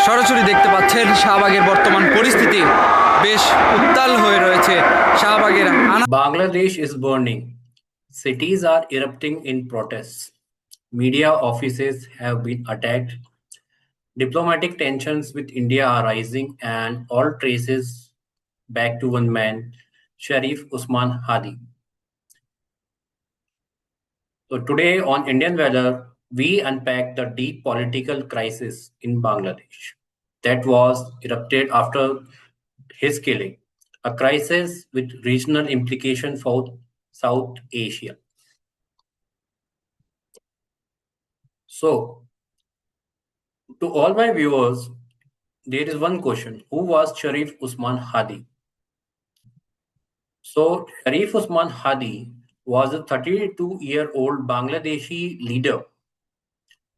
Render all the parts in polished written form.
সরাসরি দেখতে পাচ্ছেন শাহবাগের বর্তমান পরিস্থিতি বেশ উত্তাল হয়ে রয়েছে। শাহবাগের Bangladesh is burning. Cities are erupting in protests. Media offices have been attacked. Diplomatic tensions with India are rising, and all traces back to one man, Sharif Osman Hadi. So, today on Indian Valour, we unpack the deep political crisis in Bangladesh that was erupted after his killing, a crisis with regional implications for South Asia. So, to all my viewers, there is one question. Who was Sharif Usman Hadi? So, Sharif Usman Hadi was a 32-year-old Bangladeshi leader,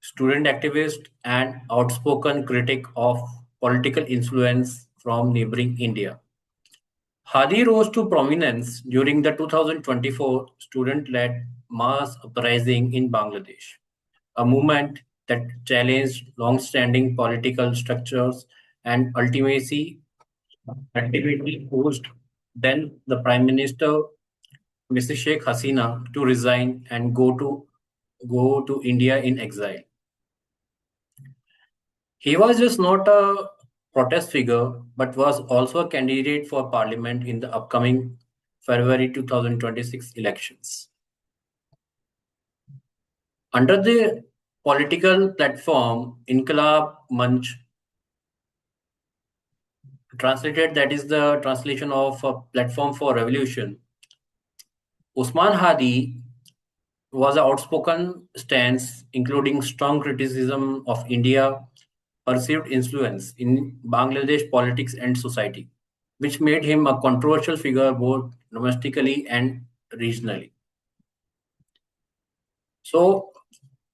student activist, and outspoken critic of political influence from neighboring India. Hadi rose to prominence during the 2024 student-led mass uprising in Bangladesh, a movement that challenged long-standing political structures and ultimately forced then the Prime Minister, Mrs. Sheikh Hasina, to resign and go to India in exile. He was just not a protest figure, but was also a candidate for parliament in the upcoming February 2026 elections. Under the political platform Inqilab Manch, translated that is the translation of a platform for revolution, Usman Hadi was an outspoken stance, including strong criticism of India perceived influence in Bangladesh politics and society, which made him a controversial figure both domestically and regionally. So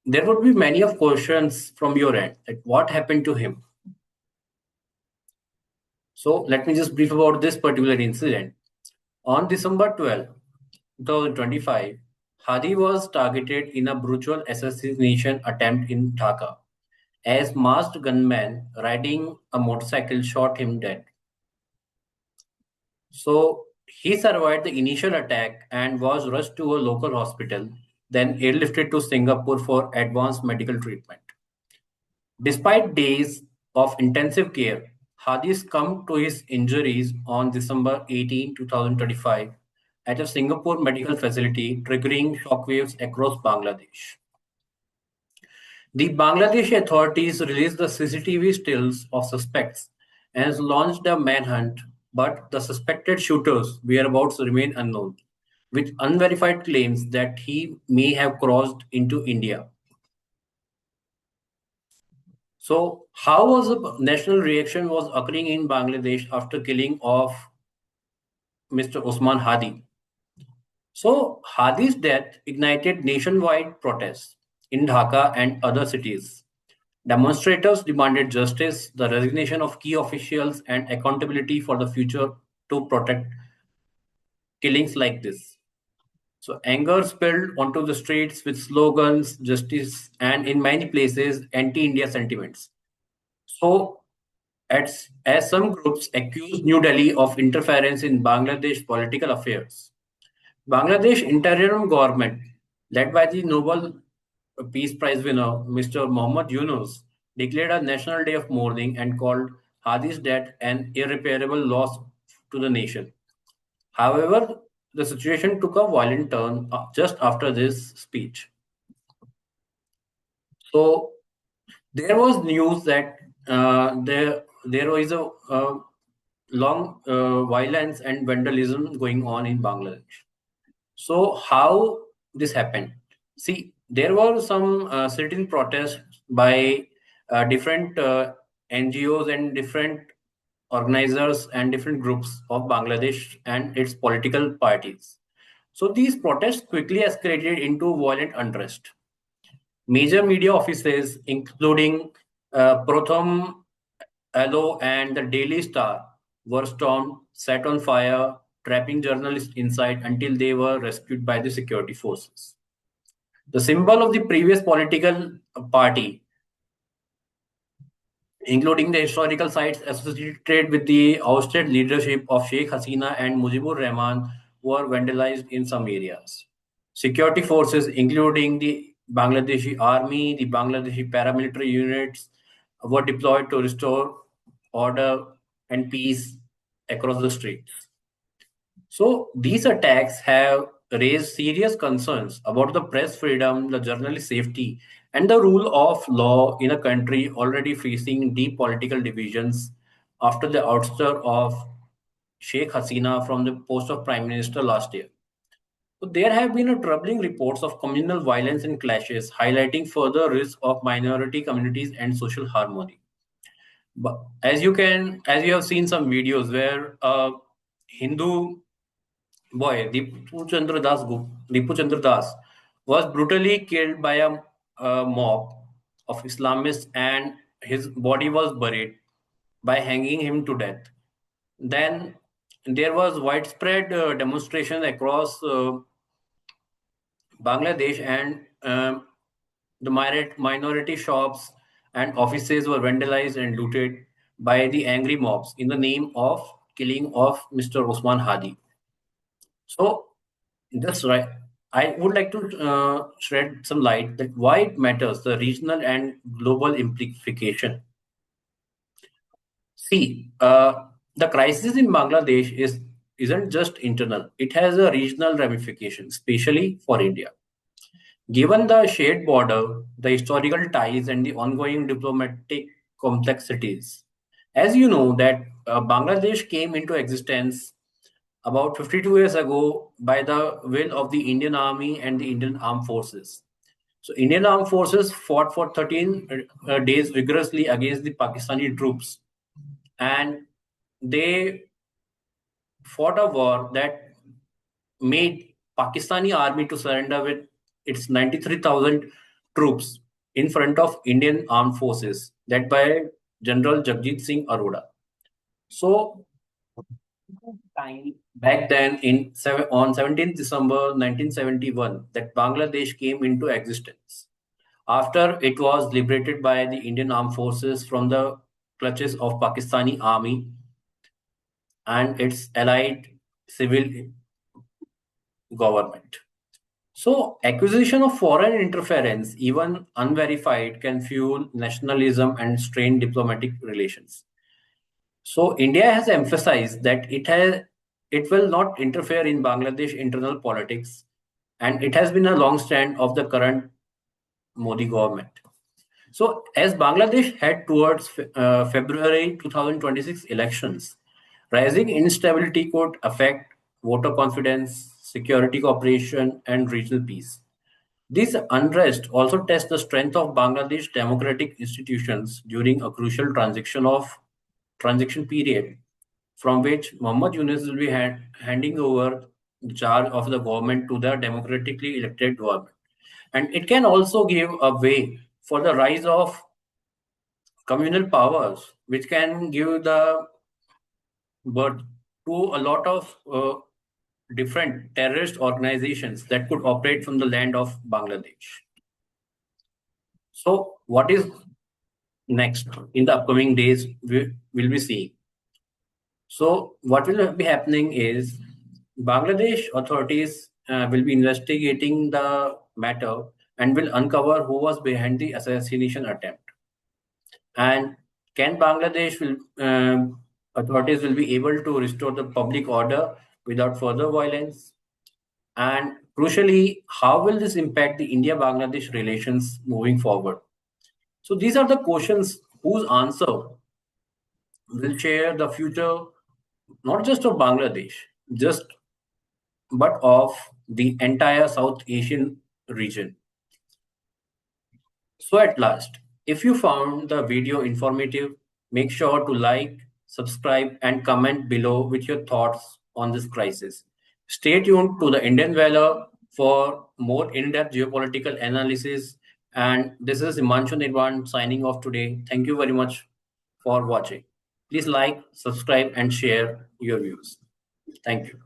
there would be many of questions from your end, like what happened to him. So let me just brief about this particular incident. On December 12, 2025, Hadi was targeted in a brutal assassination attempt in Dhaka as masked gunmen riding a motorcycle shot him dead. So he survived the initial attack and was rushed to a local hospital, then airlifted to Singapore for advanced medical treatment. Despite days of intensive care, Hadi succumbed to his injuries on December 18, 2025 at a Singapore medical facility, triggering shockwaves across Bangladesh. The Bangladeshi authorities released the CCTV stills of suspects and has launched a manhunt, but the suspected shooter's whereabouts remain unknown, with unverified claims that he may have crossed into India. So, how was the national reaction was occurring in Bangladesh after killing of Mr. Osman Hadi? So, Hadi's death ignited nationwide protests in Dhaka and other cities. Demonstrators demanded justice, the resignation of key officials, and accountability for the future to protect killings like this. So, anger spilled onto the streets with slogans, justice, and in many places, anti India sentiments. So, as some groups accused New Delhi of interference in Bangladesh political affairs, Bangladesh interim government, led by the Nobel Peace Prize winner Mr. Mohammad Yunus, declared a national day of mourning and called Hadi's death an irreparable loss to the nation. However, the situation took a violent turn just after this speech. So there was news that there was a long violence and vandalism going on in Bangladesh. So how this happened? See, there were some certain protests by different NGOs and different organizers and different groups of Bangladesh and its political parties. So these protests quickly escalated into violent unrest. Major media offices, including Prothom Alo and the Daily Star, were stormed, set on fire, trapping journalists inside until they were rescued by the security forces. The symbol of the previous political party, including the historical sites associated with the ousted leadership of Sheikh Hasina and Mujibur Rahman, were vandalized in some areas. Security forces, including the Bangladeshi army, the Bangladeshi paramilitary units, were deployed to restore order and peace across the streets. So these attacks have raised serious concerns about the press freedom, the journalist safety, and the rule of law in a country already facing deep political divisions after the ouster of Sheikh Hasina from the post of Prime Minister last year. So there have been a troubling reports of communal violence and clashes, highlighting further risk of minority communities and social harmony. But as you have seen some videos where a Hindu boy, Dipu Chandra Das, was brutally killed by a mob of Islamists, and his body was buried by hanging him to death. Then there was widespread demonstration across Bangladesh, and the minority shops and offices were vandalized and looted by the angry mobs in the name of killing of Mr. Osman Hadi. So that's right. I would like to shed some light that why it matters, the regional and global implication. See, the crisis in Bangladesh isn't just internal; it has a regional ramification, especially for India. Given the shared border, the historical ties, and the ongoing diplomatic complexities, as you know, that Bangladesh came into existence about 52 years ago by the will of the Indian Army and the Indian Armed Forces. So Indian Armed Forces fought for 13 days vigorously against the Pakistani troops, and they fought a war that made Pakistani army to surrender with its 93,000 troops in front of Indian Armed Forces, led by General Jagjit Singh Arora. So time back then on 17th December 1971 that Bangladesh came into existence after it was liberated by the Indian Armed Forces from the clutches of Pakistani army and its allied civil government. So acquisition of foreign interference, even unverified, can fuel nationalism and strain diplomatic relations. So India has emphasized that it will not interfere in Bangladesh internal politics, and it has been a long stand of the current Modi government. So as Bangladesh head towards February 2026 elections, rising instability could affect voter confidence, security cooperation, and regional peace. This unrest also tests the strength of Bangladesh democratic institutions during a crucial transition period from which Muhammad Yunus will be handing over the charge of the government to the democratically elected government. And it can also give a way for the rise of communal powers, which can give the birth to a lot of different terrorist organizations that could operate from the land of Bangladesh. So, what is next in the upcoming days? We will be seeing. So, what will be happening is Bangladesh authorities will be investigating the matter and will uncover who was behind the assassination attempt. And can Bangladesh will authorities will be able to restore the public order without further violence? And crucially, how will this impact the India-Bangladesh relations moving forward? So these are the questions whose answer will share the future not just of Bangladesh, just but of the entire South Asian region. So at last, if you found the video informative, make sure to like, subscribe, and comment below with your thoughts on this crisis. Stay tuned to the Indian Valor for more in-depth geopolitical analysis. And this is Himanshu Nirvan signing off today. Thank you very much for watching. Please like, subscribe, and share your views. Thank you.